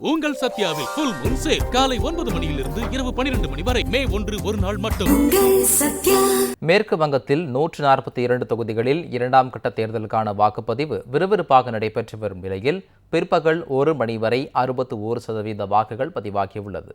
உங்கள் சத்யாவில் full Moon sale காலை 9 மணியிலிருந்து இரவு 12 மணி வரை மே 1 ஒரு நாள் மட்டும். மேற்கு வங்கத்தில் 142 தொகுதிகளில் இரண்டாம் கட்ட தேர்தலுக்கான வாக்குப்பதிவு விறுவிறுப்பாக நடைபெற்று வரும் நிலையில் பிற்பகல் 1 மணி வரை 61% வாக்குகள் பதிவாகியுள்ளது.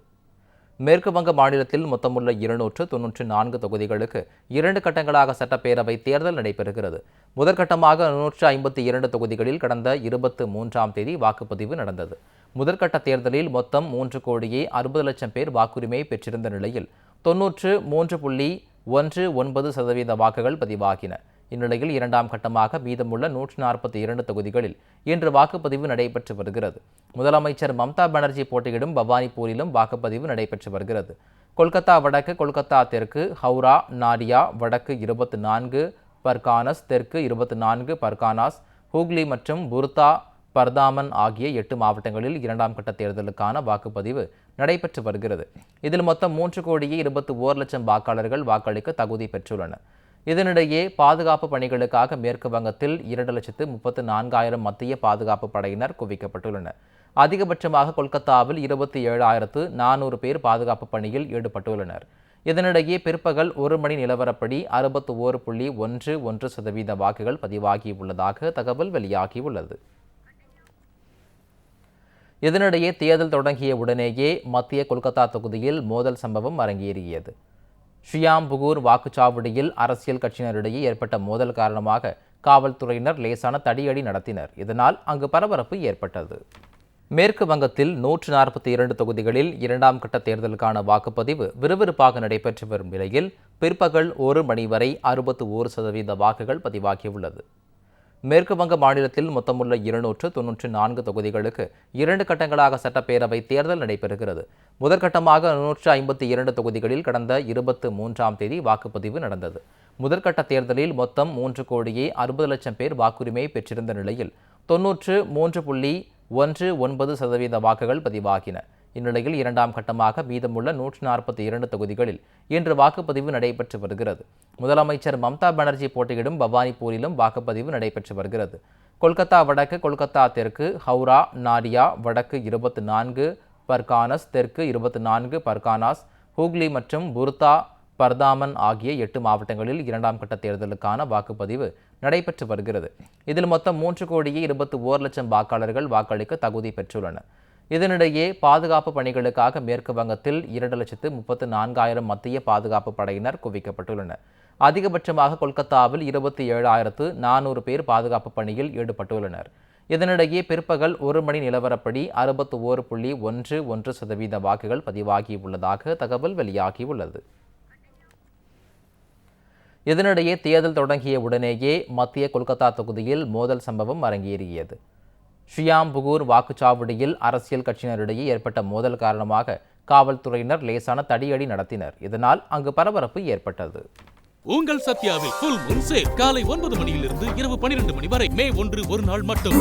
மேற்கு வங்க மாநிலத்தில் மொத்தமுள்ள 294 தொகுதிகளுக்கு 2 கட்டங்களாக சட்டப்பேரவை தேர்தல் நடைபெறுகிறது. முதற்கட்டமாக 152 தொகுதிகளில் கடந்த 23ஆம் தேதி வாக்குப்பதிவு நடந்தது. முதற்கட்ட தேர்தலில் மொத்தம் 3,60,00,000 பேர் வாக்குரிமை பெற்றிருந்த நிலையில் 93.19% வாக்குகள் பதிவாகின. இந்நிலையில் இரண்டாம் கட்டமாக மீதமுள்ள 142 தொகுதிகளில் இன்று வாக்குப்பதிவு நடைபெற்று வருகிறது. முதலமைச்சர் மம்தா பானர்ஜி போட்டியிடும் பவானிபூரிலும் வாக்குப்பதிவு நடைபெற்று வருகிறது. கொல்கத்தா வடக்கு, கொல்கத்தா தெற்கு, ஹவுரா, நாடியா வடக்கு 24 பர்கானஸ், தெற்கு 24 பர்கானாஸ், ஹூக்ளி மற்றும் புர்தா பர்தாமன் ஆகிய 8 மாவட்டங்களில் இரண்டாம் கட்ட தேர்தலுக்கான வாக்குப்பதிவு நடைபெற்று வருகிறது. இதில் மொத்தம் 3,21,00,000 வாக்காளர்கள் வாக்களிக்க தகுதி பெற்றுள்ளனர். இதனிடையே பாதுகாப்பு பணிகளுக்காக மேற்கு வங்கத்தில் 2,34,000 மத்திய பாதுகாப்பு படையினர் குவிக்கப்பட்டுள்ளனர். அதிகபட்சமாக கொல்கத்தாவில் 27,400 பேர் பாதுகாப்பு பணியில் ஈடுபட்டுள்ளனர். இதனிடையே பிற்பகல் 1 மணி நிலவரப்படி 61.11% வாக்குகள் பதிவாகியுள்ளதாக தகவல் வெளியாகியுள்ளது. இதனிடையே தேர்தல் தொடங்கிய உடனேயே மத்திய கொல்கத்தா தொகுதியில் மோதல் சம்பவம் அரங்கேறியது. ஷியாம்புகூர் வாக்குச்சாவடியில் அரசியல் கட்சியினரிடையே ஏற்பட்ட மோதல் காரணமாக காவல்துறையினர் லேசான தடியடி நடத்தினர். இதனால் அங்கு பரபரப்பு ஏற்பட்டது. மேற்கு வங்கத்தில் 142 தொகுதிகளில் இரண்டாம் கட்ட தேர்தலுக்கான வாக்குப்பதிவு விறுவிறுப்பாக நடைபெற்று வரும் நிலையில் பிற்பகல் 1 மணி வரை 61% வாக்குகள் பதிவாகியுள்ளது. மேற்கு வங்க மாநிலத்தில் மொத்தமுள்ள 294 தொகுதிகளுக்கு 2 கட்டங்களாக சட்டப்பேரவை தேர்தல் நடைபெறுகிறது. முதற்கட்டமாக 152 தொகுதிகளில் கடந்த 23ஆம் தேதி வாக்குப்பதிவு நடந்தது. முதற்கட்ட தேர்தலில் மொத்தம் 3,60,00,000 பேர் வாக்குரிமை பெற்றிருந்த நிலையில் 93.19% வாக்குகள் பதிவாகின. இந்நிலையில் இரண்டாம் கட்டமாக மீதமுள்ள 142 தொகுதிகளில் இன்று வாக்குப்பதிவு நடைபெற்று வருகிறது. முதலமைச்சர் மம்தா பானர்ஜி போட்டியிடும் பவானிபூரிலும் வாக்குப்பதிவு நடைபெற்று வருகிறது. கொல்கத்தா வடக்கு, கொல்கத்தா தெற்கு, ஹவுரா, நாடியா வடக்கு 24 பர்கானஸ், தெற்கு 24 பர்கானாஸ், ஹூக்ளி மற்றும் புர்தா பர்தாமன் ஆகிய 8 மாவட்டங்களில் இரண்டாம் கட்ட தேர்தலுக்கான வாக்குப்பதிவு நடைபெற்று வருகிறது. இதில் மொத்தம் 3,21,00,000 வாக்காளர்கள் வாக்களிக்க தகுதி பெற்றுள்ளனர். இதனிடையே பாதுகாப்பு பணிகளுக்காக மேற்கு வங்கத்தில் 2,34,000 மத்திய பாதுகாப்பு படையினர் குவிக்கப்பட்டுள்ளனர். அதிகபட்சமாக கொல்கத்தாவில் 27,400 பேர் பாதுகாப்பு பணியில் ஈடுபட்டுள்ளனர். இதனிடையே பிற்பகல் 1 மணி நிலவரப்படி 61.11% வாக்குகள் பதிவாகியுள்ளதாக தகவல் வெளியாகியுள்ளது. இதனிடையே தேர்தல் தொடங்கிய உடனேயே மத்திய கொல்கத்தா தொகுதியில் மோதல் சம்பவம் அரங்கேறியது. ஷியாம்புகூர் வாக்குச்சாவடியில் அரசியல் கட்சியினரிடையே ஏற்பட்ட மோதல் காரணமாக காவல்துறையினர் லேசான தடியடி நடத்தினர். இதனால் அங்கு பரபரப்பு ஏற்பட்டது. உங்கள் சத்யாவில் ஃபுல் மூன் சேல் காலை 9 மணியிலிருந்து இரவு 12 மணி வரை மே 1 ஒரு நாள் மட்டும்.